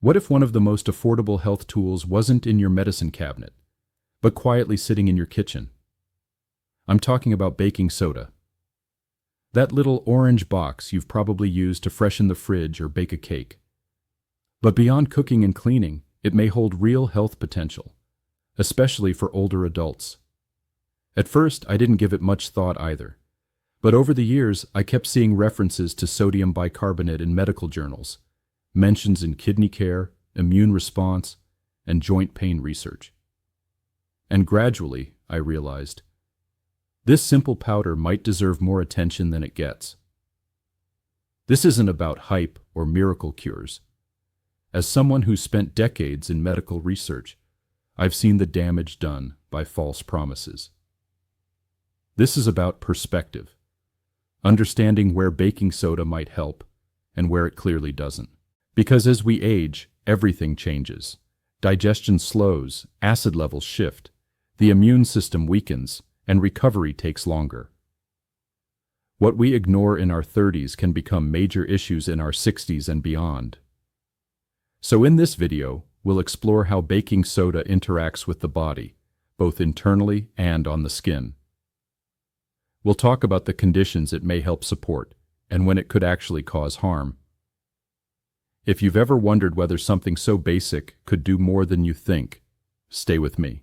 What if one of the most affordable health tools wasn't in your medicine cabinet, but quietly sitting in your kitchen? I'm talking about baking soda. That little orange box you've probably used to freshen the fridge or bake a cake. But beyond cooking and cleaning, it may hold real health potential, especially for older adults. At first, I didn't give it much thought either. But over the years, I kept seeing references to sodium bicarbonate in medical journals, mentions in kidney care, immune response, and joint pain research. And gradually, I realized, this simple powder might deserve more attention than it gets. This isn't about hype or miracle cures. As someone who spent decades in medical research, I've seen the damage done by false promises. This is about perspective, understanding where baking soda might help and where it clearly doesn't. Because as we age, everything changes. Digestion slows, acid levels shift, the immune system weakens, and recovery takes longer. What we ignore in our 30s can become major issues in our 60s and beyond. So in this video, we'll explore how baking soda interacts with the body, both internally and on the skin. We'll talk about the conditions it may help support, and when it could actually cause harm. If you've ever wondered whether something so basic could do more than you think, stay with me.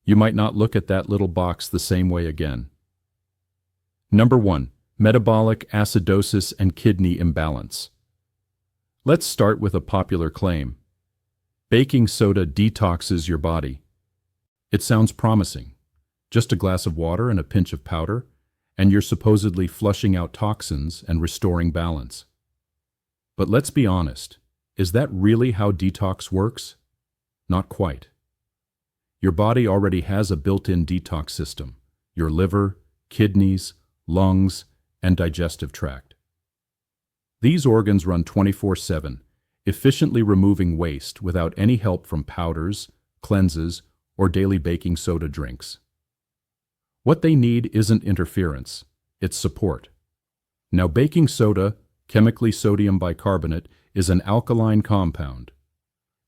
You might not look at that little box the same way again. Number 1. Metabolic acidosis and kidney imbalance. Let's start with a popular claim. Baking soda detoxes your body. It sounds promising. Just a glass of water and a pinch of powder, and you're supposedly flushing out toxins and restoring balance. But let's be honest, is that really how detox works? Not quite. Your body already has a built-in detox system: your liver, kidneys, lungs, and digestive tract. These organs run 24/7, efficiently removing waste without any help from powders, cleanses, or daily baking soda drinks. What they need isn't interference, it's support. Now, baking soda, chemically sodium bicarbonate, is an alkaline compound.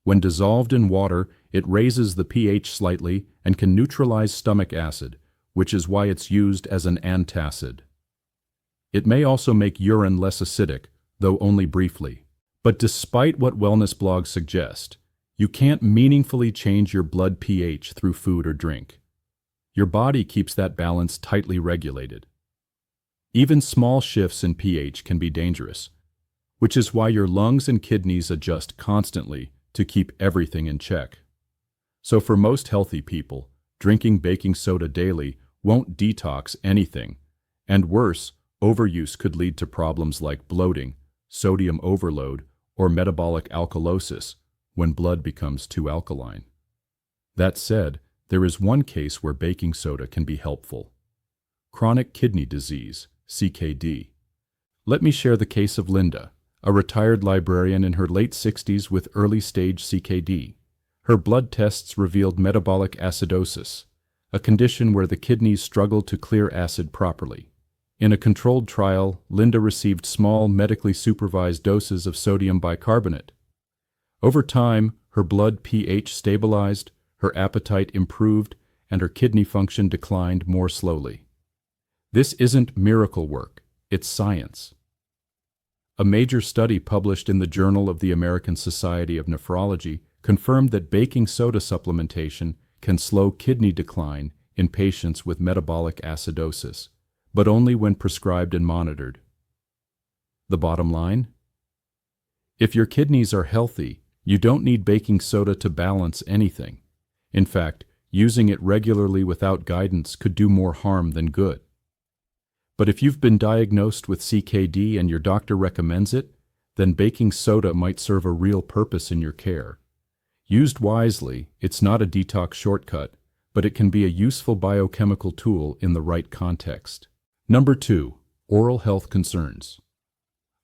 When dissolved in water, it raises the pH slightly and can neutralize stomach acid, which is why it's used as an antacid. It may also make urine less acidic, though only briefly. But despite what wellness blogs suggest, you can't meaningfully change your blood pH through food or drink. Your body keeps that balance tightly regulated. Even small shifts in pH can be dangerous, which is why your lungs and kidneys adjust constantly to keep everything in check. So for most healthy people, drinking baking soda daily won't detox anything, and worse, overuse could lead to problems like bloating, sodium overload, or metabolic alkalosis when blood becomes too alkaline. That said, there is one case where baking soda can be helpful: chronic kidney disease, CKD. Let me share the case of Linda, a retired librarian in her late 60s with early-stage CKD. Her blood tests revealed metabolic acidosis, a condition where the kidneys struggle to clear acid properly. In a controlled trial, Linda received small, medically supervised doses of sodium bicarbonate. Over time, her blood pH stabilized, her appetite improved, and her kidney function declined more slowly. This isn't miracle work, it's science. A major study published in the Journal of the American Society of Nephrology confirmed that baking soda supplementation can slow kidney decline in patients with metabolic acidosis, but only when prescribed and monitored. The bottom line? If your kidneys are healthy, you don't need baking soda to balance anything. In fact, using it regularly without guidance could do more harm than good. But if you've been diagnosed with CKD and your doctor recommends it, then baking soda might serve a real purpose in your care. Used wisely, it's not a detox shortcut, but it can be a useful biochemical tool in the right context. Number 2. Oral health concerns.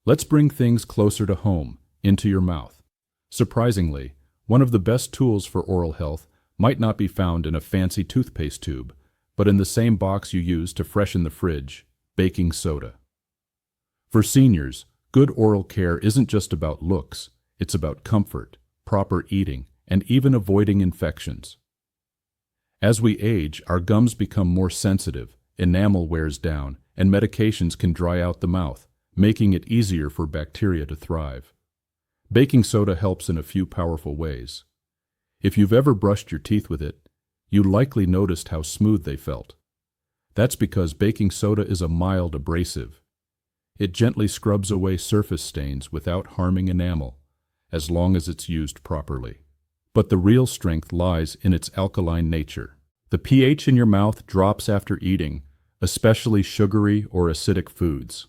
Let's bring things closer to home, into your mouth. Surprisingly, one of the best tools for oral health might not be found in a fancy toothpaste tube, but in the same box you use to freshen the fridge: baking soda. For seniors, good oral care isn't just about looks, It's about comfort, proper eating, and even avoiding infections. As we age, our gums become more sensitive, enamel wears down, and medications can dry out the mouth, making it easier for bacteria to thrive. Baking soda helps in a few powerful ways. If you've ever brushed your teeth with it, you likely noticed how smooth they felt. That's because baking soda is a mild abrasive. It gently scrubs away surface stains without harming enamel, as long as it's used properly. But the real strength lies in its alkaline nature. The pH in your mouth drops after eating, especially sugary or acidic foods.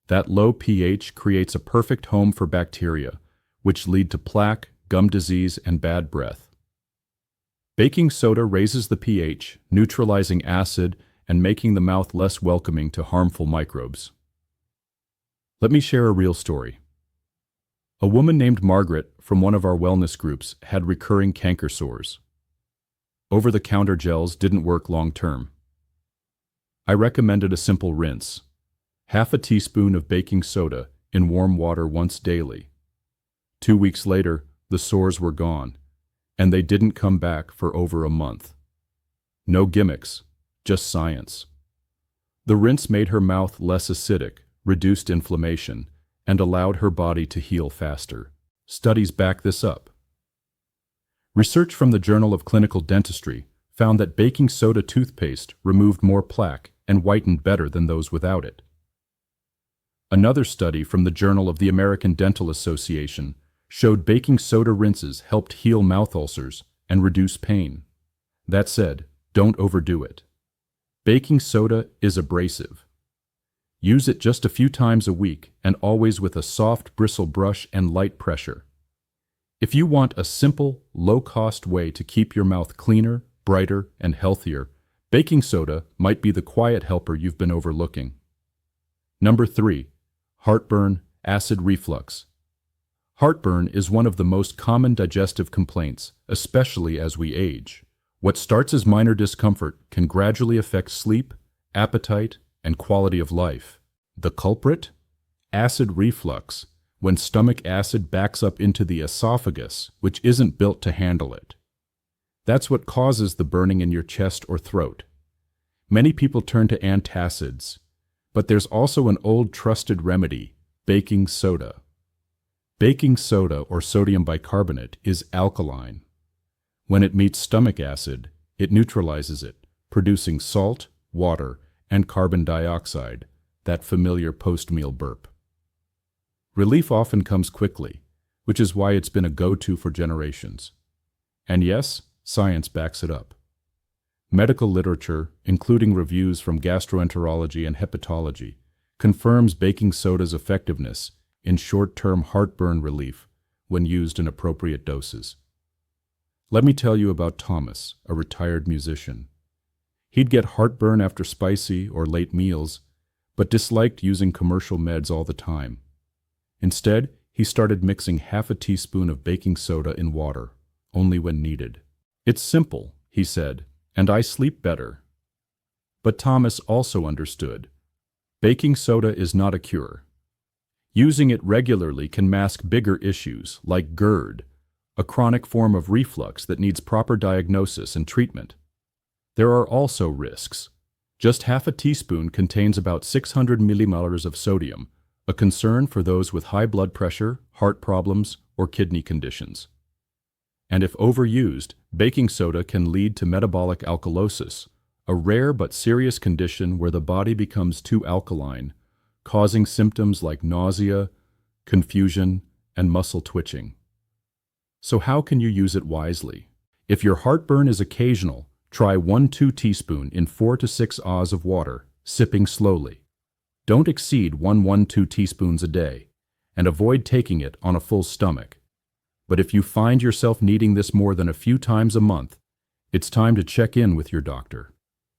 That low pH creates a perfect home for bacteria, which lead to plaque, gum disease, and bad breath. Baking soda raises the pH, neutralizing acid and making the mouth less welcoming to harmful microbes. Let me share a real story. A woman named Margaret from one of our wellness groups had recurring canker sores. Over-the-counter gels didn't work long-term. I recommended a simple rinse: half a teaspoon of baking soda in warm water once daily. 2 weeks later, the sores were gone, and they didn't come back for over a month. No gimmicks, just science. The rinse made her mouth less acidic, reduced inflammation, and allowed her body to heal faster. Studies back this up. Research from the Journal of Clinical Dentistry found that baking soda toothpaste removed more plaque and whitened better than those without it. Another study from the Journal of the American Dental Association showed baking soda rinses helped heal mouth ulcers and reduce pain. That said, don't overdo it. Baking soda is abrasive. Use it just a few times a week and always with a soft bristle brush and light pressure. If you want a simple, low-cost way to keep your mouth cleaner, brighter, and healthier, baking soda might be the quiet helper you've been overlooking. Number 3. Heartburn, acid reflux. Heartburn is one of the most common digestive complaints, especially as we age. What starts as minor discomfort can gradually affect sleep, appetite, and quality of life. The culprit? Acid reflux, when stomach acid backs up into the esophagus, which isn't built to handle it. That's what causes the burning in your chest or throat. Many people turn to antacids, but there's also an old trusted remedy: baking soda. Baking soda, or sodium bicarbonate, is alkaline. When it meets stomach acid, it neutralizes it, producing salt, water, and carbon dioxide, that familiar post-meal burp. Relief often comes quickly, which is why it's been a go-to for generations. And yes, science backs it up. Medical literature, including reviews from gastroenterology and hepatology, confirms baking soda's effectiveness in short-term heartburn relief when used in appropriate doses. Let me tell you about Thomas, a retired musician. He'd get heartburn after spicy or late meals, but disliked using commercial meds all the time. Instead, he started mixing half a teaspoon of baking soda in water, only when needed. "It's simple," he said, "and I sleep better." But Thomas also understood. Baking soda is not a cure. Using it regularly can mask bigger issues like GERD, a chronic form of reflux that needs proper diagnosis and treatment. There are also risks. Just half a teaspoon contains about 600 millimoles of sodium, a concern for those with high blood pressure, heart problems, or kidney conditions. And if overused, baking soda can lead to metabolic alkalosis, a rare but serious condition where the body becomes too alkaline, causing symptoms like nausea, confusion, and muscle twitching. So how can you use it wisely? If your heartburn is occasional, try 1-2 teaspoon in 4 to 6 oz of water, sipping slowly. Don't exceed 1-2 teaspoons a day, and avoid taking it on a full stomach. But if you find yourself needing this more than a few times a month, it's time to check in with your doctor.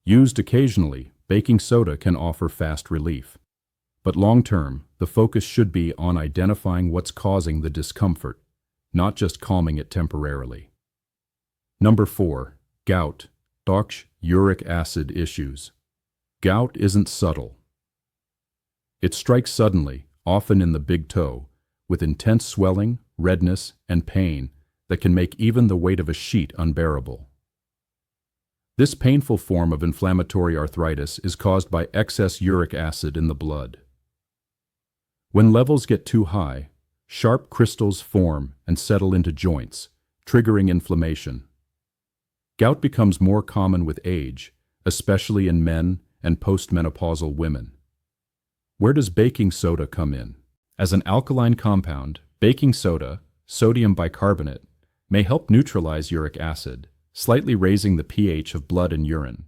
Used occasionally, baking soda can offer fast relief. But long-term, the focus should be on identifying what's causing the discomfort, not just calming it temporarily. Number 4. Gout, uric acid issues. Gout isn't subtle. It strikes suddenly, often in the big toe, with intense swelling, redness, and pain that can make even the weight of a sheet unbearable. This painful form of inflammatory arthritis is caused by excess uric acid in the blood. When levels get too high, sharp crystals form and settle into joints, triggering inflammation. Gout becomes more common with age, especially in men and postmenopausal women. Where does baking soda come in? As an alkaline compound, baking soda, sodium bicarbonate, may help neutralize uric acid, slightly raising the pH of blood and urine.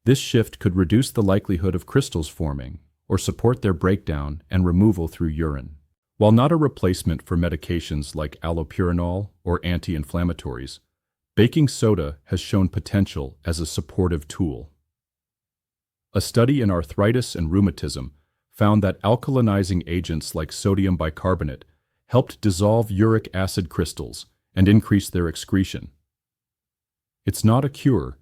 This shift could reduce the likelihood of crystals forming or support their breakdown and removal through urine. While not a replacement for medications like allopurinol or anti-inflammatories, baking soda has shown potential as a supportive tool. A study in arthritis and rheumatism found that alkalinizing agents like sodium bicarbonate helped dissolve uric acid crystals and increase their excretion. It's not a cure,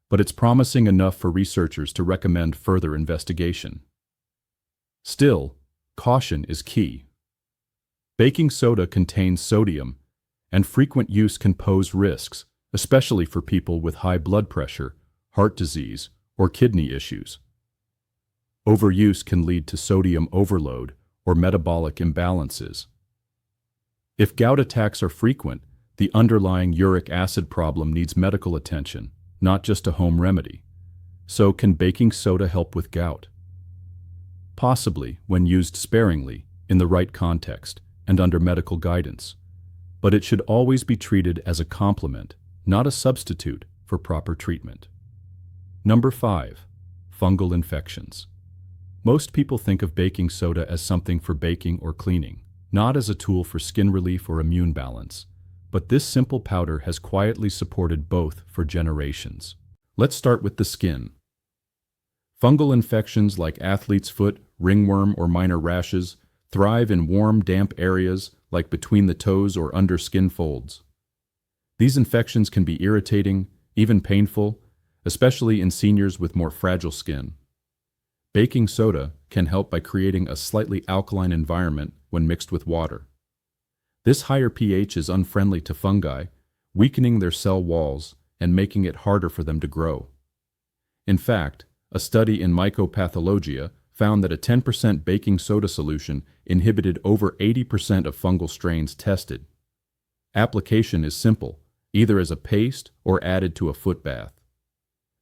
but it's promising enough for researchers to recommend further investigation. Still, caution is key. Baking soda contains sodium, and frequent use can pose risks, especially for people with high blood pressure, heart disease, or kidney issues. Overuse can lead to sodium overload or metabolic imbalances. If gout attacks are frequent, the underlying uric acid problem needs medical attention, not just a home remedy. So can baking soda help with gout? Possibly when used sparingly, in the right context, and under medical guidance. But it should always be treated as a complement, not a substitute for proper treatment. Number 5. Fungal infections. Most people think of baking soda as something for baking or cleaning, not as a tool for skin relief or immune balance. But this simple powder has quietly supported both for generations. Let's start with the skin. Fungal infections like athlete's foot, ringworm, or minor rashes thrive in warm, damp areas like between the toes or under skin folds. These infections can be irritating, even painful, especially in seniors with more fragile skin. Baking soda can help by creating a slightly alkaline environment when mixed with water. This higher pH is unfriendly to fungi, weakening their cell walls and making it harder for them to grow. In fact, a study in Mycopathologia found that a 10% baking soda solution inhibited over 80% of fungal strains tested. Application is simple, either as a paste or added to a foot bath.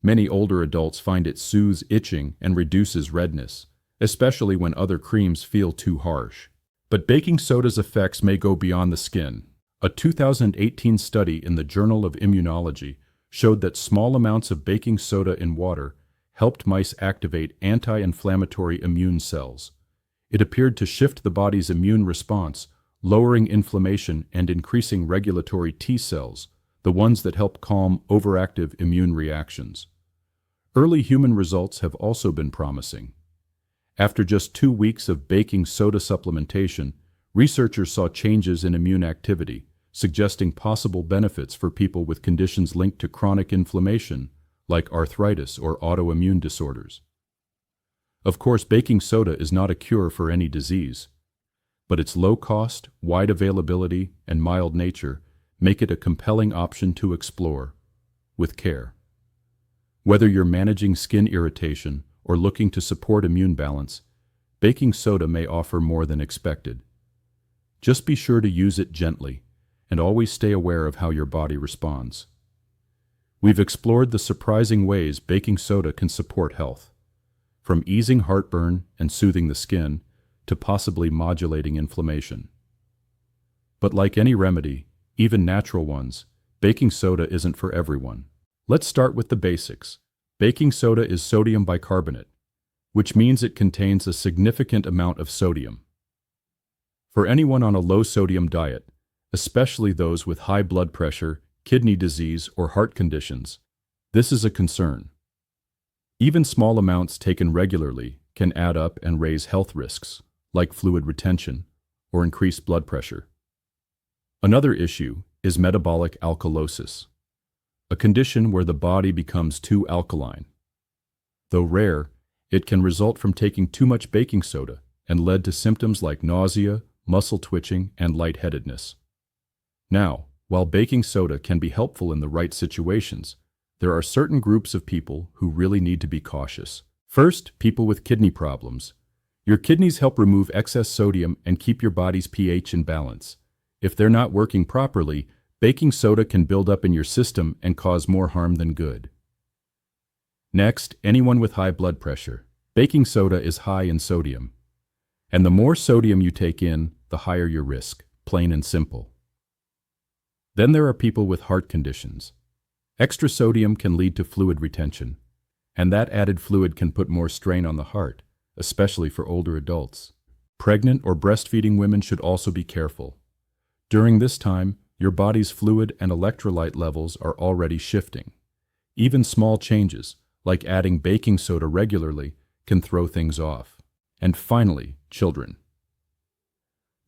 Many older adults find it soothes itching and reduces redness, especially when other creams feel too harsh. But baking soda's effects may go beyond the skin. A 2018 study in the Journal of Immunology showed that small amounts of baking soda in water helped mice activate anti-inflammatory immune cells. It appeared to shift the body's immune response, lowering inflammation and increasing regulatory T cells, the ones that help calm overactive immune reactions. Early human results have also been promising. After just 2 weeks of baking soda supplementation, researchers saw changes in immune activity, suggesting possible benefits for people with conditions linked to chronic inflammation, like arthritis or autoimmune disorders. Of course, baking soda is not a cure for any disease, but its low cost, wide availability, and mild nature make it a compelling option to explore, with care. Whether you're managing skin irritation or looking to support immune balance, baking soda may offer more than expected. Just be sure to use it gently, and always stay aware of how your body responds. We've explored the surprising ways baking soda can support health, from easing heartburn and soothing the skin to possibly modulating inflammation. But like any remedy, even natural ones, baking soda isn't for everyone. Let's start with the basics. Baking soda is sodium bicarbonate, which means it contains a significant amount of sodium. For anyone on a low-sodium diet, especially those with high blood pressure, kidney disease, or heart conditions, this is a concern. Even small amounts taken regularly can add up and raise health risks, like fluid retention or increased blood pressure. Another issue is metabolic alkalosis, a condition where the body becomes too alkaline. Though rare, it can result from taking too much baking soda and lead to symptoms like nausea, muscle twitching, and lightheadedness. Now, while baking soda can be helpful in the right situations, there are certain groups of people who really need to be cautious. First, people with kidney problems. Your kidneys help remove excess sodium and keep your body's pH in balance. If they're not working properly, baking soda can build up in your system and cause more harm than good. Next, anyone with high blood pressure. Baking soda is high in sodium. And the more sodium you take in, the higher your risk, plain and simple. Then there are people with heart conditions. Extra sodium can lead to fluid retention, and that added fluid can put more strain on the heart, especially for older adults. Pregnant or breastfeeding women should also be careful. During this time, your body's fluid and electrolyte levels are already shifting. Even small changes, like adding baking soda regularly, can throw things off. And finally, children.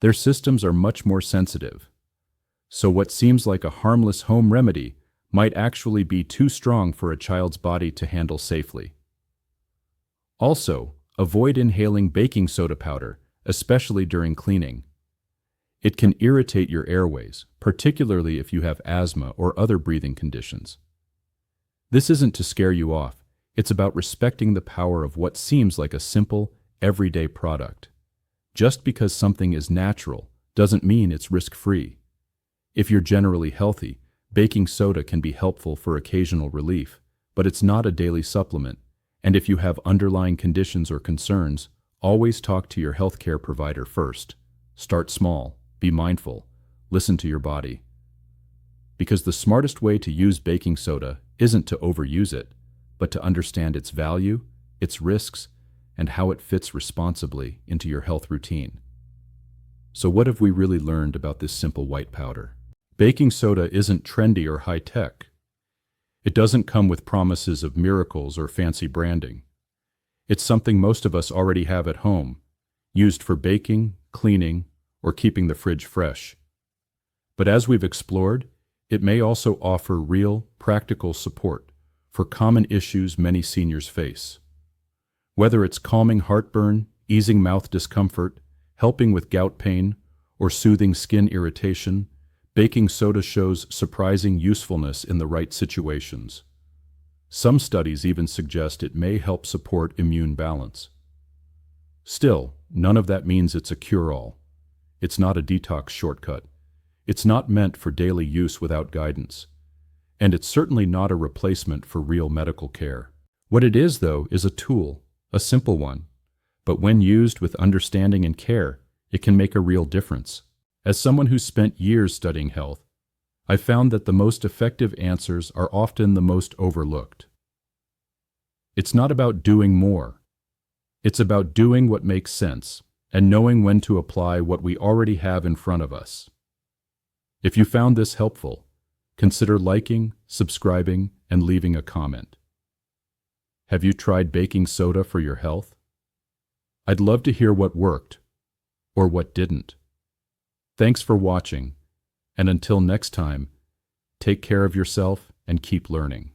Their systems are much more sensitive. So what seems like a harmless home remedy might actually be too strong for a child's body to handle safely. Also, avoid inhaling baking soda powder, especially during cleaning. It can irritate your airways, particularly if you have asthma or other breathing conditions. This isn't to scare you off, it's about respecting the power of what seems like a simple, everyday product. Just because something is natural doesn't mean it's risk-free. If you're generally healthy, baking soda can be helpful for occasional relief, but it's not a daily supplement. And if you have underlying conditions or concerns, always talk to your healthcare provider first. Start small, be mindful, listen to your body. Because the smartest way to use baking soda isn't to overuse it, but to understand its value, its risks, and how it fits responsibly into your health routine. So what have we really learned about this simple white powder? Baking soda isn't trendy or high-tech. It doesn't come with promises of miracles or fancy branding. It's something most of us already have at home, used for baking, cleaning, or keeping the fridge fresh. But as we've explored, it may also offer real, practical support for common issues many seniors face. Whether it's calming heartburn, easing mouth discomfort, helping with gout pain, or soothing skin irritation, baking soda shows surprising usefulness in the right situations. Some studies even suggest it may help support immune balance. Still, none of that means it's a cure-all. It's not a detox shortcut. It's not meant for daily use without guidance. And it's certainly not a replacement for real medical care. What it is, though, is a tool, a simple one. But when used with understanding and care, it can make a real difference. As someone who's spent years studying health, I've found that the most effective answers are often the most overlooked. It's not about doing more. It's about doing what makes sense and knowing when to apply what we already have in front of us. If you found this helpful, consider liking, subscribing, and leaving a comment. Have you tried baking soda for your health? I'd love to hear what worked or what didn't. Thanks for watching, and until next time, take care of yourself and keep learning.